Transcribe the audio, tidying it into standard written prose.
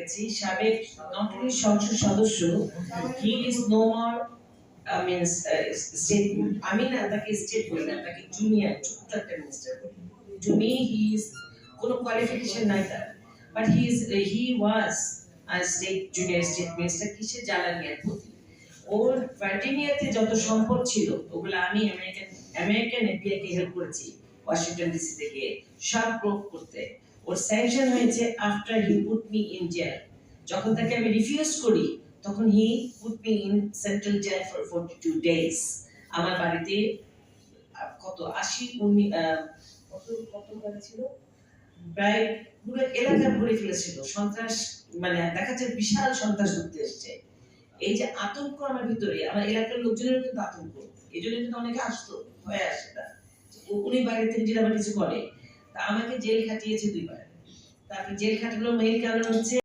গেছি সাবেক not only সংসদ সদস্য, he is no more means state, আমি না তাকে স্টেট বলি না, তাকে জুনিয়র ছোট্ট একটা মিনিস্টার বলি। টু মি হি ইজ কোনো কোয়ালিফিকেশন নাই তার, but he was state junior state minister কিসে জ্বালানিয়ার প্রতি। ওর ভার্জিনিয়াতে যত সম্পদ ছিল ওগুলো আমি আমেরিকান এফবিআই কে হেল্প করেছি ওয়াশিংটন ডিসি থেকে সব প্রুভ করতে। ওর স্যাংশন হয়েছে after he put me in jail. যখন তাকে আমি রিফিউজ করি তখন he put me in central jail for 42 days. আমার বাড়িতে কত 80 কত কত করে ছিল, প্রায় পুরো এলাকা ভরে ফেলেছিল সন্ত্রাস, মানে দেখা যাচ্ছে বিশাল সন্ত্রাস ঢুকতে এসছে। এই যে আতঙ্ক আমার ভিতরে, আমার এলাকার লোকজনের কিন্তু আতঙ্ক, এই জন্য কিন্তু অনেকে আসতো, ভয় আসে না উনি বাইরে থেকে যদি আবার কিছু করে। তা আমাকে জেল খাটিয়েছে 2 বার। তারপরে জেল খাটানোর মেইন কারণ হচ্ছে